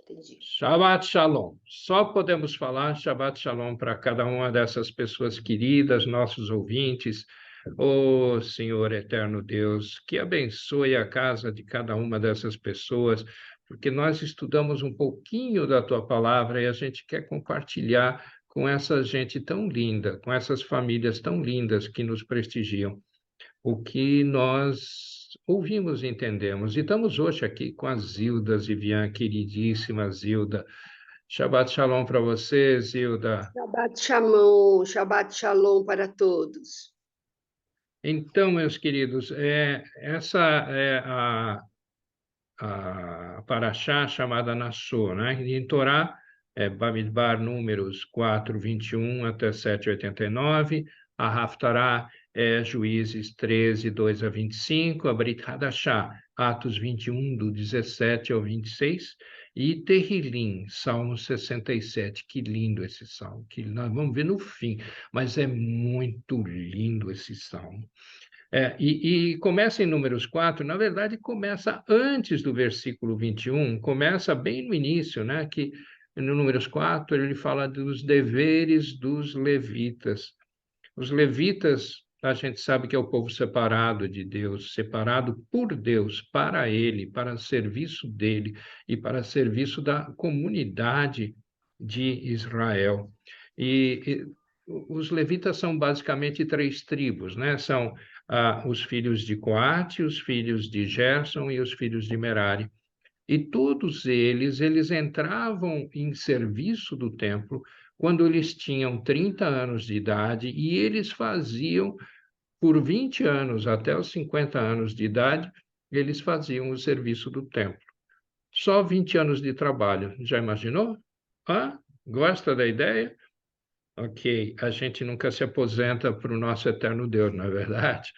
Entendi. Shabbat Shalom. Só podemos falar Shabbat Shalom para cada uma dessas pessoas queridas, nossos ouvintes. Ô Senhor eterno Deus, que abençoe a casa de cada uma dessas pessoas, porque nós estudamos um pouquinho da tua palavra e a gente quer compartilhar com essa gente tão linda, com essas famílias tão lindas que nos prestigiam o que nós ouvimos e entendemos. E estamos hoje aqui com a Zilda Zivian, queridíssima Zilda. Shabbat Shalom para você, Zilda. Shabbat Shalom para todos. Então, meus queridos, essa é a paraxá chamada Nassô, né? Em Torá, Bamidbar, números 4, 21 até 7, 89. A Haftará é Juízes 13, 2 a 25. A Brit Hadashá, Atos 21, do 17 ao 26. E Terrilim, Salmo 67. Que lindo esse salmo, que nós vamos ver no fim, mas é muito lindo esse salmo. E começa em Números 4, na verdade, começa antes do versículo 21, começa bem no início, né? Que no Números 4 ele fala dos deveres dos levitas. Os levitas, a gente sabe que é o povo separado de Deus, separado por Deus, para Ele, para serviço dele e para serviço da comunidade de Israel. E os levitas são basicamente três tribos, né? São os filhos de Coate, os filhos de Gerson e os filhos de Merari. E todos eles entravam em serviço do templo quando eles tinham 30 anos de idade e eles faziam por 20 anos, até os 50 anos de idade, eles faziam o serviço do templo. Só 20 anos de trabalho. Já imaginou? Ah, gosta da ideia? Ok, a gente nunca se aposenta para o nosso eterno Deus, não é verdade?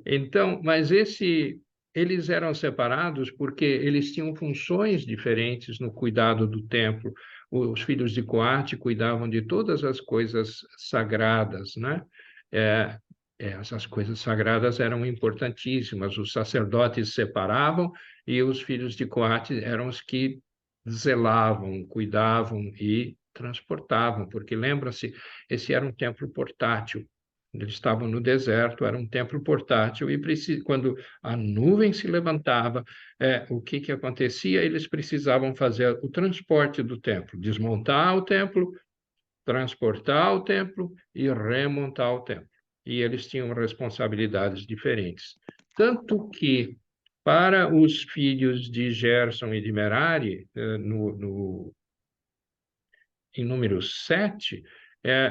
Então, mas eles eram separados porque eles tinham funções diferentes no cuidado do templo. Os filhos de Coate cuidavam de todas as coisas sagradas, né? É, essas coisas sagradas eram importantíssimas. Os sacerdotes separavam e os filhos de Coate eram os que zelavam, cuidavam e transportavam, porque lembra-se, esse era um templo portátil. Eles estavam no deserto, era um templo portátil, e quando a nuvem se levantava, o que que acontecia? Eles precisavam fazer o transporte do templo, desmontar o templo, transportar o templo e remontar o templo. E eles tinham responsabilidades diferentes. Tanto que, para os filhos de Gerson e de Merari, em número 7,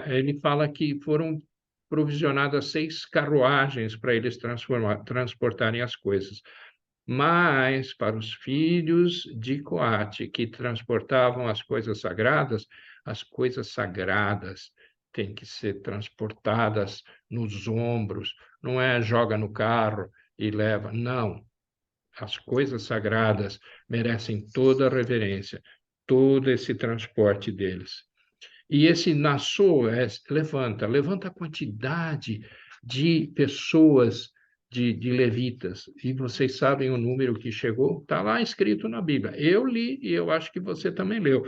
ele fala que foram provisionadas 6 carruagens para eles transportarem as coisas. Mas para os filhos de Coate, que transportavam as coisas sagradas têm que ser transportadas nos ombros, não é joga no carro e leva, não. As coisas sagradas merecem toda a reverência, todo esse transporte deles. E esse Nassau levanta a quantidade de pessoas, de levitas. E vocês sabem o número que chegou? Está lá escrito na Bíblia. Eu li e eu acho que você também leu.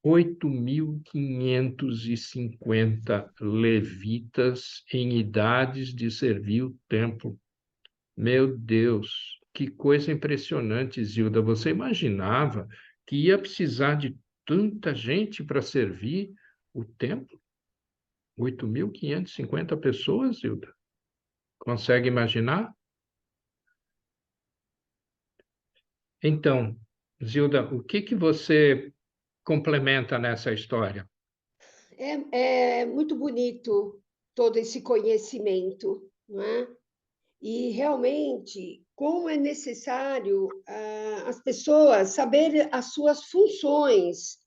8.550 levitas em idades de servir o templo. Meu Deus, que coisa impressionante, Zilda. Você imaginava que ia precisar de tanta gente para servir o templo? 8.550 pessoas, Zilda? Consegue imaginar? Então, Zilda, o que que você complementa nessa história? É muito bonito todo esse conhecimento, não é? E realmente, como é necessário as pessoas saberem as suas funções,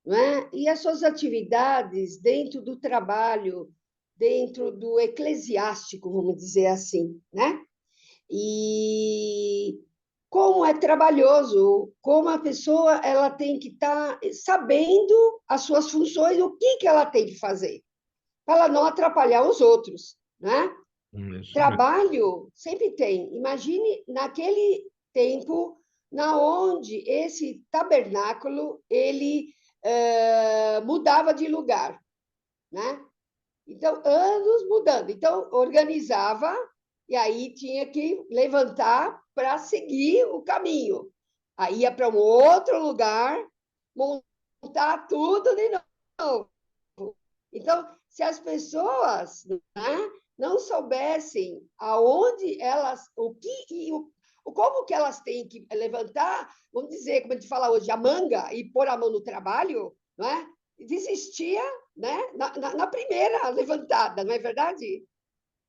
não é? E as suas atividades dentro do trabalho, dentro do eclesiástico, vamos dizer assim, né? E como é trabalhoso, como a pessoa ela tem que estar sabendo as suas funções, o que que ela tem que fazer, para ela não atrapalhar os outros, né? Isso mesmo. Trabalho sempre tem. Imagine naquele tempo, na onde esse tabernáculo ele mudava de lugar, né? Então, anos mudando. Então, organizava e aí tinha que levantar para seguir o caminho. Aí ia para um outro lugar, montar tudo de novo. Então, se as pessoas, né, não soubessem aonde elas, como que elas têm que levantar, vamos dizer, como a gente fala hoje, a manga e pôr a mão no trabalho, não é? Desistia, né, na primeira levantada, não é verdade?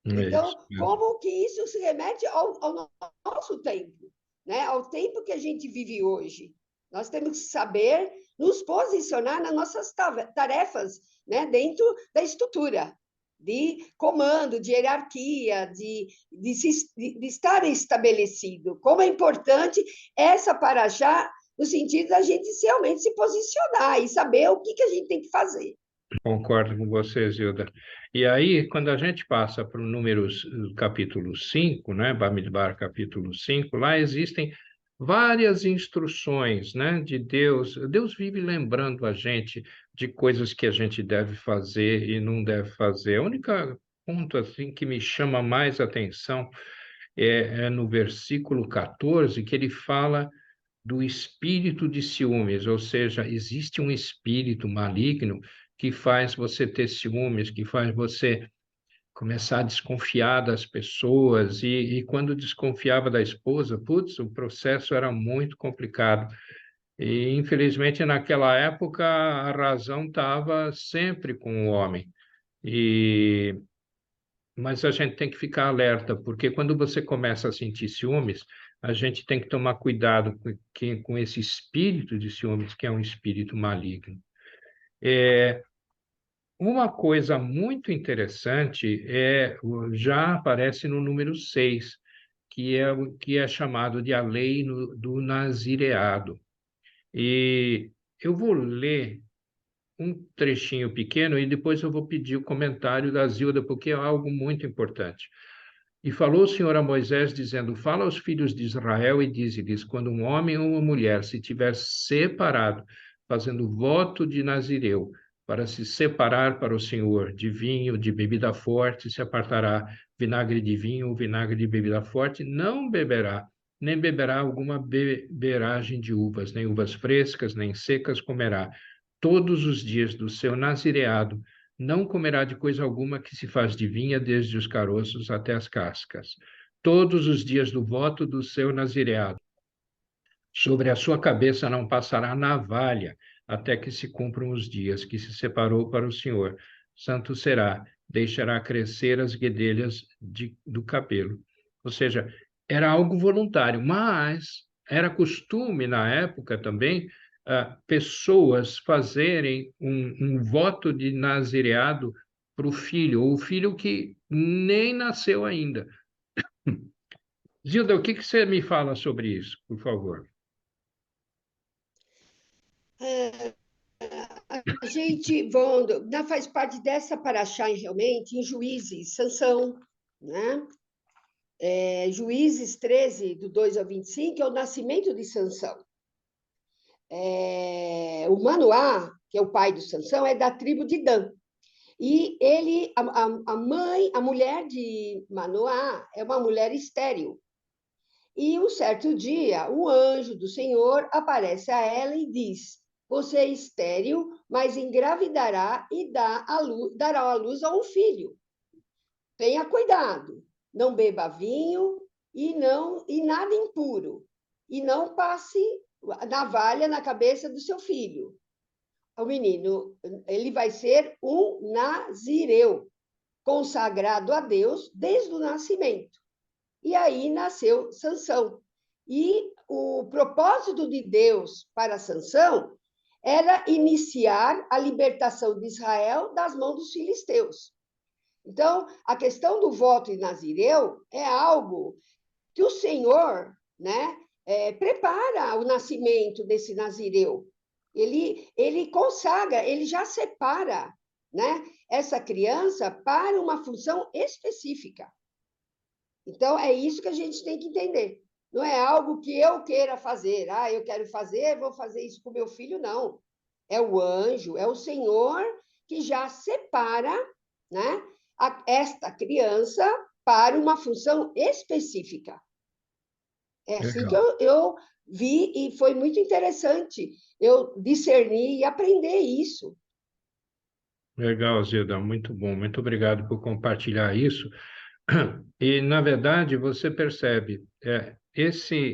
É isso Então, mesmo. como que isso se remete ao nosso tempo, né? Ao tempo que a gente vive hoje? Nós temos que saber nos posicionar nas nossas tarefas, né? Dentro da estrutura de comando, de hierarquia, de estar estabelecido. Como é importante essa paraxá no sentido da gente realmente se posicionar e saber o que a gente tem que fazer. Concordo com você, Zilda. E aí, quando a gente passa para o capítulo 5, né, Bamidbar capítulo 5, lá existem várias instruções, né, de Deus. Deus vive lembrando a gente de coisas que a gente deve fazer e não deve fazer. O único ponto assim que me chama mais atenção é no versículo 14, que ele fala do espírito de ciúmes, ou seja, existe um espírito maligno que faz você ter ciúmes, que faz você começar a desconfiar das pessoas, e quando desconfiava da esposa, putz, o processo era muito complicado. E, infelizmente, naquela época, a razão estava sempre com o homem. E mas a gente tem que ficar alerta, porque quando você começa a sentir ciúmes, a gente tem que tomar cuidado com esse espírito de ciúmes, que é um espírito maligno. Uma coisa muito interessante já aparece no número 6, que é o que é chamado de a lei do nazireado. E eu vou ler um trechinho pequeno e depois eu vou pedir o comentário da Zilda, porque é algo muito importante. E falou o Senhor a Moisés, dizendo: Fala aos filhos de Israel e dize-lhes: Quando um homem ou uma mulher se tiver separado, fazendo voto de Nazireu, para se separar para o Senhor de vinho, de bebida forte, se apartará vinagre de vinho ou vinagre de bebida forte, não beberá, nem beberá alguma beberagem de uvas, nem uvas frescas, nem secas comerá. Todos os dias do seu nazireado não comerá de coisa alguma que se faz de vinha, desde os caroços até as cascas. Todos os dias do voto do seu nazireado. Sobre a sua cabeça não passará navalha, até que se cumpram os dias que se separou para o Senhor. Santo será, deixará crescer as guedelhas do cabelo. Ou seja, era algo voluntário, mas era costume na época também pessoas fazerem um voto de nazireado para o filho, ou o filho que nem nasceu ainda. Zilda, o que você me fala sobre isso, por favor? A gente faz parte dessa paraxá realmente em Juízes, Sansão, né? Juízes 13, do 2 ao 25, é o nascimento de Sansão. O Manoá, que é o pai do Sansão, é da tribo de Dan. E ele, a mãe, a mulher de Manoá é uma mulher estéril. E um certo dia, o anjo do Senhor aparece a ela e diz: Você é estéril, mas engravidará e dará à luz a um filho. Tenha cuidado, não beba vinho e nada impuro, e não passe navalha na cabeça do seu filho. O menino, ele vai ser um nazireu, consagrado a Deus desde o nascimento. E aí nasceu Sansão. E o propósito de Deus para Sansão era iniciar a libertação de Israel das mãos dos filisteus. Então, a questão do voto em Nazireu é algo que o Senhor, né, prepara o nascimento desse Nazireu. Ele consagra, ele já separa, né, essa criança para uma função específica. Então, é isso que a gente tem que entender. Não é algo que eu queira fazer. Ah, eu quero fazer, vou fazer isso com meu filho, não. É o anjo, é o Senhor que já separa, né, esta criança para uma função específica. É assim que Legal. eu vi e foi muito interessante eu discernir e aprender isso. Legal, Zilda, muito bom. Muito obrigado por compartilhar isso. E, na verdade, você percebe,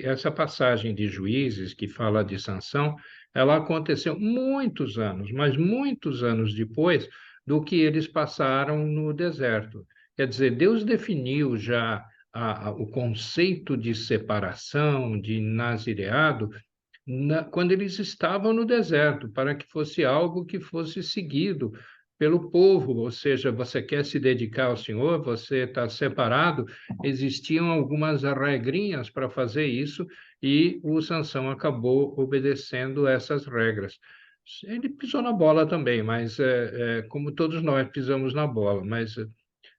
essa passagem de Juízes, que fala de Sansão, ela aconteceu muitos anos, mas muitos anos depois do que eles passaram no deserto. Quer dizer, Deus definiu já o conceito de separação, de nazireado, quando eles estavam no deserto, para que fosse algo que fosse seguido pelo povo, ou seja, você quer se dedicar ao Senhor, você está separado, existiam algumas regrinhas para fazer isso, e o Sansão acabou obedecendo essas regras. Ele pisou na bola também, mas como todos nós pisamos na bola, mas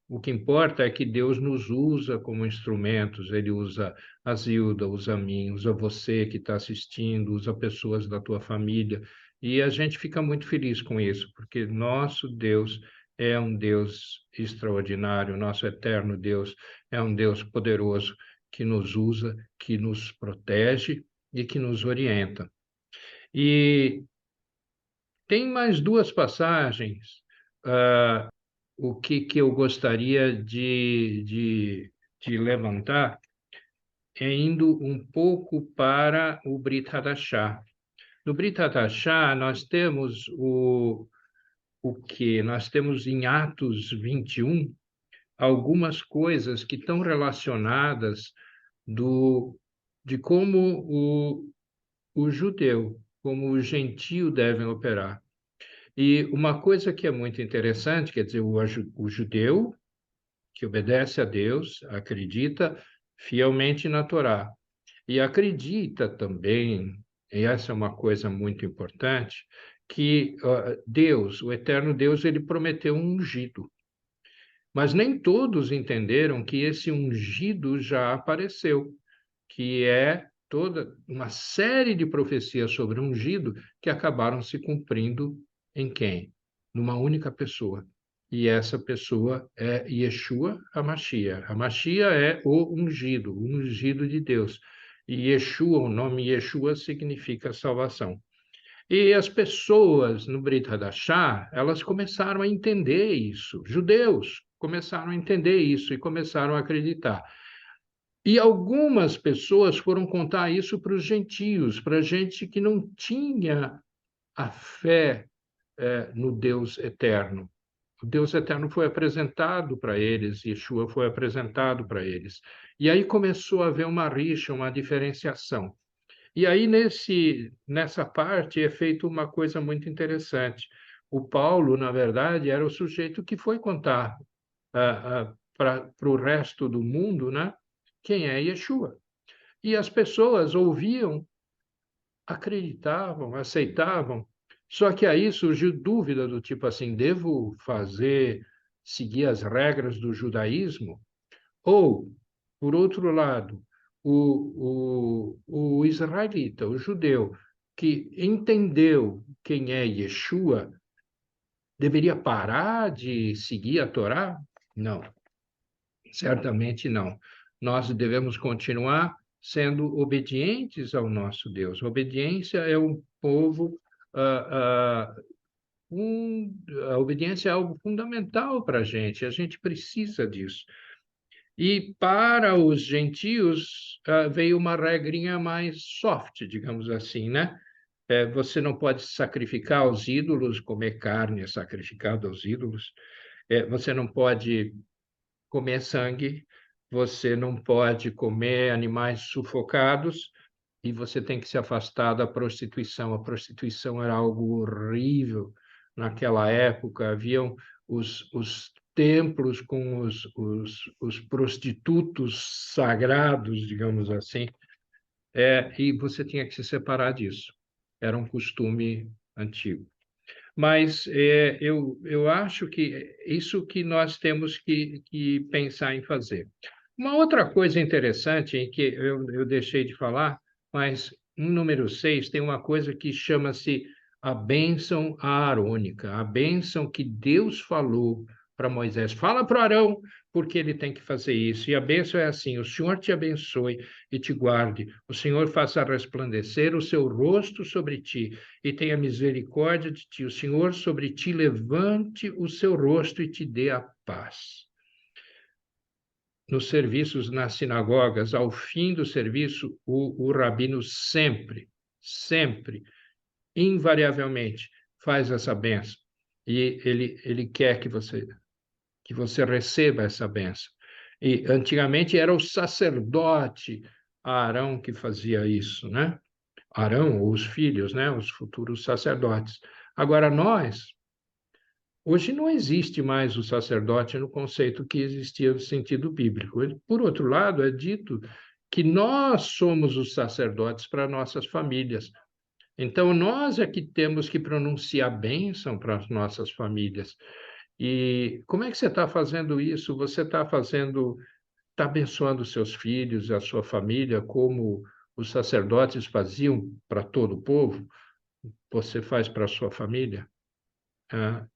o que importa é que Deus nos usa como instrumentos. Ele usa a Zilda, usa a mim, usa você que está assistindo, usa pessoas da tua família. E a gente fica muito feliz com isso, porque nosso Deus é um Deus extraordinário, nosso eterno Deus é um Deus poderoso que nos usa, que nos protege e que nos orienta. E tem mais duas passagens, o que eu gostaria de levantar é indo um pouco para o Brit Hadashah. No Brit Hadashah, nós temos o que? Nós temos em Atos 21 algumas coisas que estão relacionadas de como o judeu, como o gentio devem operar. E uma coisa que é muito interessante, quer dizer, o judeu que obedece a Deus, acredita fielmente na Torá. E acredita também, e essa é uma coisa muito importante, que Deus, o eterno Deus, ele prometeu um ungido. Mas nem todos entenderam que esse ungido já apareceu, que é toda uma série de profecias sobre o ungido que acabaram se cumprindo em quem? Numa única pessoa. E essa pessoa é Yeshua HaMashiach. HaMashiach é o ungido de Deus. E Yeshua, o nome Yeshua significa salvação. E as pessoas no Brit Hadashah, elas começaram a entender isso. Judeus começaram a entender isso e começaram a acreditar. E algumas pessoas foram contar isso para os gentios, para gente que não tinha a fé no Deus eterno. O Deus eterno foi apresentado para eles, Yeshua foi apresentado para eles. E aí começou a haver uma rixa, uma diferenciação. E aí, nessa parte, é feita uma coisa muito interessante. O Paulo, na verdade, era o sujeito que foi contar para o resto do mundo, né? Quem é Yeshua. E as pessoas ouviam, acreditavam, aceitavam. Só que aí surgiu dúvida do tipo assim: devo seguir as regras do judaísmo? Ou, por outro lado, o israelita, o judeu, que entendeu quem é Yeshua, deveria parar de seguir a Torá? Não, certamente não. Nós devemos continuar sendo obedientes ao nosso Deus. Obediência é um povo, ah, ah, a obediência é algo fundamental para a gente precisa disso. E para os gentios, veio uma regrinha mais soft, digamos assim, né? Você não pode sacrificar aos ídolos, comer carne sacrificada aos ídolos. Você não pode comer sangue, você não pode comer animais sufocados e você tem que se afastar da prostituição. A prostituição era algo horrível naquela época. Haviam os templos com os prostitutos sagrados, digamos assim, e você tinha que se separar disso. Era um costume antigo. Mas eu acho que isso que nós temos que pensar em fazer. Uma outra coisa interessante em que eu deixei de falar, mas no número 6 tem uma coisa que chama-se a bênção aarônica, a bênção que Deus falou para Moisés. Fala para Arão, porque ele tem que fazer isso. E a bênção é assim: o Senhor te abençoe e te guarde, o Senhor faça resplandecer o seu rosto sobre ti e tenha misericórdia de ti, o Senhor sobre ti levante o seu rosto e te dê a paz. Nos serviços nas sinagogas, ao fim do serviço, o rabino sempre, invariavelmente, faz essa benção. E ele quer que você receba essa benção. E antigamente era o sacerdote Arão que fazia isso, né? Arão, ou os filhos, né? Os futuros sacerdotes. Agora, hoje não existe mais o sacerdote no conceito que existia no sentido bíblico. Por outro lado, é dito que nós somos os sacerdotes para nossas famílias. Então, nós é que temos que pronunciar bênção para as nossas famílias. E como é que você está fazendo isso? Você está abençoando seus filhos, a sua família, como os sacerdotes faziam para todo o povo? Você faz para a sua família?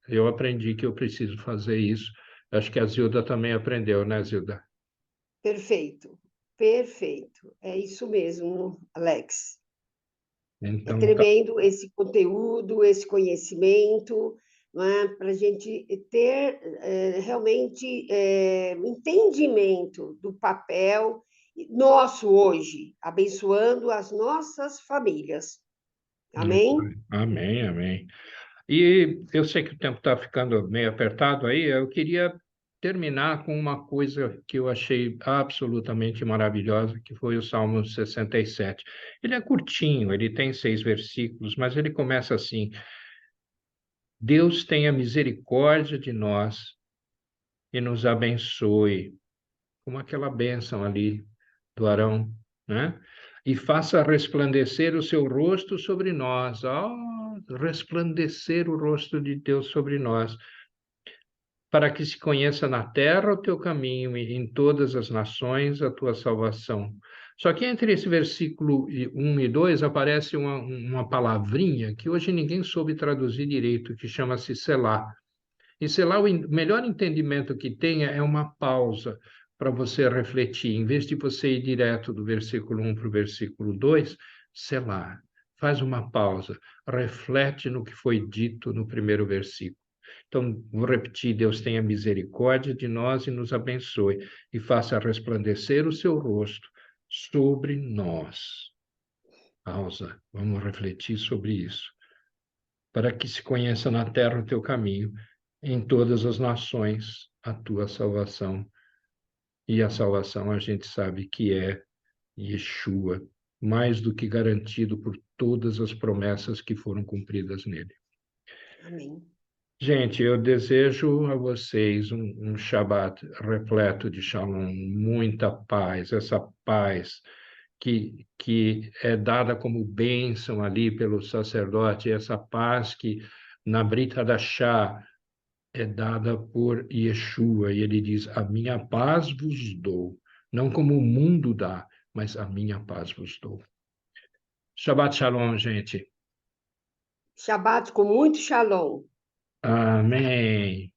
Eu aprendi que eu preciso fazer isso. Acho que a Zilda também aprendeu, né, Zilda? Perfeito, perfeito. É isso mesmo, Alex. É Então, tá. tremendo esse conteúdo, esse conhecimento, não é? Para a gente ter realmente entendimento do papel nosso hoje, abençoando as nossas famílias. Amém? Amém, amém. E eu sei que o tempo está ficando meio apertado aí, eu queria terminar com uma coisa que eu achei absolutamente maravilhosa, que foi o Salmo 67. Ele é curtinho, ele tem 6 versículos, mas ele começa assim: Deus tenha misericórdia de nós e nos abençoe, como aquela bênção ali do Arão, né? E faça resplandecer o seu rosto sobre nós. Resplandecer o rosto de Deus sobre nós, para que se conheça na terra o teu caminho e em todas as nações a tua salvação. Só que entre esse versículo 1 e 2 aparece uma palavrinha que hoje ninguém soube traduzir direito, que chama-se Selá. E Selá, o melhor entendimento que tem é uma pausa para você refletir. Em vez de você ir direto do versículo 1 para o versículo 2, Selá. Faz uma pausa, reflete no que foi dito no primeiro versículo. Então, vou repetir: Deus tenha misericórdia de nós e nos abençoe, e faça resplandecer o seu rosto sobre nós. Pausa, vamos refletir sobre isso. Para que se conheça na terra o teu caminho, em todas as nações a tua salvação. E a salvação a gente sabe que é Yeshua, mais do que garantido por todas as promessas que foram cumpridas nele. Amém. Gente, eu desejo a vocês um Shabat repleto de Shalom, muita paz, essa paz que é dada como bênção ali pelo sacerdote, essa paz que na Brit Hadashah é dada por Yeshua, e ele diz: a minha paz vos dou, não como o mundo dá, mas a minha paz vos dou. Shabbat Shalom, gente. Shabat com muito shalom. Amém.